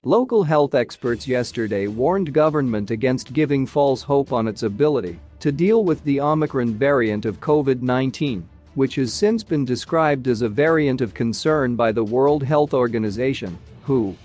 Local health experts yesterday warned government against giving false hope on its ability to deal with the Omicron variant of COVID-19, which has since been described as a variant of concern by the World Health Organization, WHO.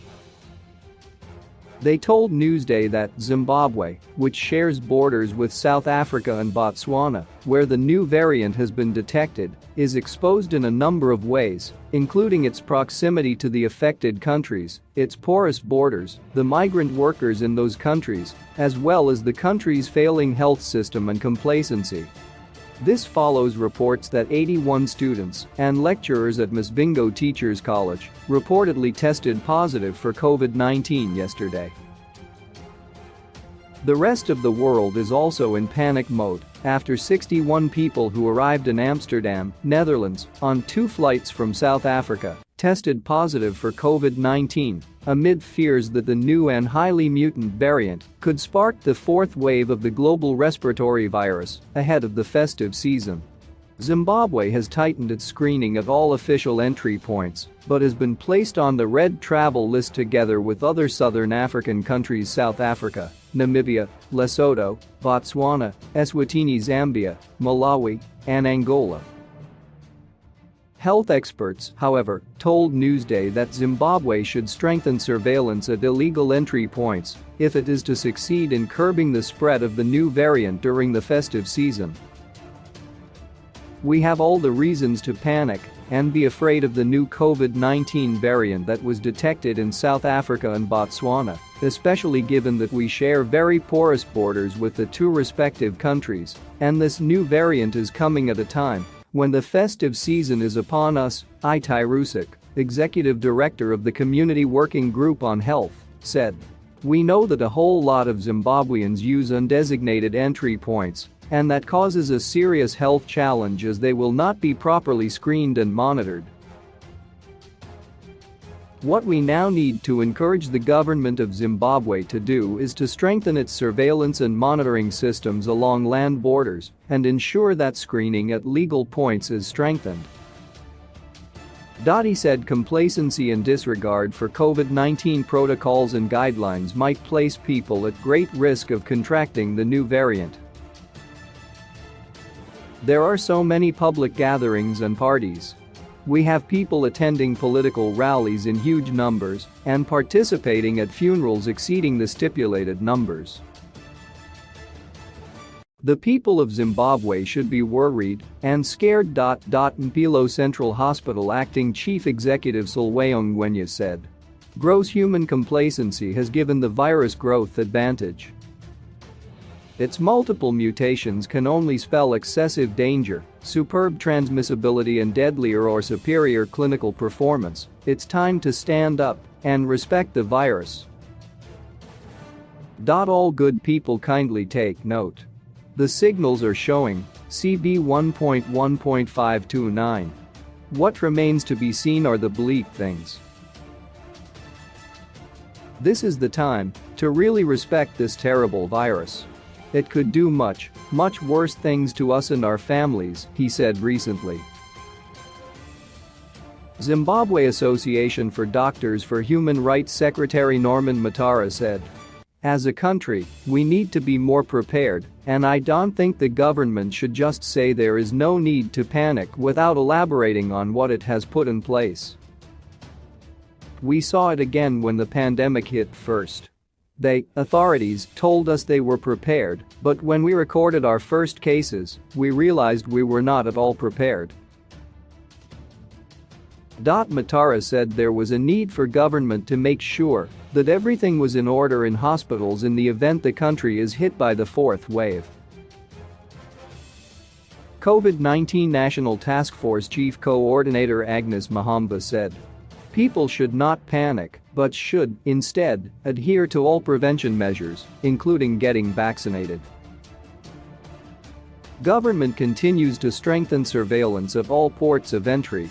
They told Newsday that Zimbabwe, which shares borders with South Africa and Botswana, where the new variant has been detected, is exposed in a number of ways, including its proximity to the affected countries, its porous borders, the migrant workers in those countries, as well as the country's failing health system and complacency. This follows reports that 81 students and lecturers at Masvingo Teachers College reportedly tested positive for COVID-19 yesterday. The rest of the world is also in panic mode after 61 people who arrived in Amsterdam, Netherlands, on 2 flights from South Africa tested positive for COVID-19 amid fears that the new and highly mutant variant could spark the 4th wave of the global respiratory virus ahead of the festive season. Zimbabwe has tightened its screening at all official entry points but has been placed on the red travel list together with other southern African countries South Africa, Namibia, Lesotho, Botswana, Eswatini, Zambia, Malawi, and Angola. Health experts, however, told Newsday that Zimbabwe should strengthen surveillance at illegal entry points if it is to succeed in curbing the spread of the new variant during the festive season. "We have all the reasons to panic and be afraid of the new COVID-19 variant that was detected in South Africa and Botswana, especially given that we share very porous borders with the 2 respective countries, and this new variant is coming at a time when the festive season is upon us," Itai Rusik, executive director of the Community Working Group on Health, said. "We know that a whole lot of Zimbabweans use undesignated entry points, and that causes a serious health challenge as they will not be properly screened and monitored. What we now need to encourage the government of Zimbabwe to do is to strengthen its surveillance and monitoring systems along land borders and ensure that screening at legal points is strengthened." He said complacency and disregard for COVID-19 protocols and guidelines might place people at great risk of contracting the new variant. "There are so many public gatherings and parties. We have people attending political rallies in huge numbers and participating at funerals exceeding the stipulated numbers. The people of Zimbabwe should be worried and scared. Mpilo Central Hospital Acting Chief Executive Solwayong Ngwenya said. Gross human complacency has given the virus growth advantage. Its multiple mutations can only spell excessive danger, superb transmissibility and deadlier or superior clinical performance. It's time to stand up and respect the virus. All good people kindly take note. The signals are showing CB 1.1.529. What remains to be seen are the bleak things. This is the time to really respect this terrible virus. It could do much worse things to us and our families," he said recently. Zimbabwe Association for Doctors for Human Rights Secretary Norman Matara said, "As a country, we need to be more prepared, and I don't think the government should just say there is no need to panic without elaborating on what it has put in place. We saw it again when the pandemic hit first. Authorities told us they were prepared, but when we recorded our first cases, we realized we were not at all prepared." Matara said there was a need for government to make sure that everything was in order in hospitals in the event the country is hit by the 4th wave. COVID-19 National Task Force Chief Coordinator Agnes Mahamba said, "People should not panic, but should, instead, adhere to all prevention measures, including getting vaccinated." Government continues to strengthen surveillance of all ports of entry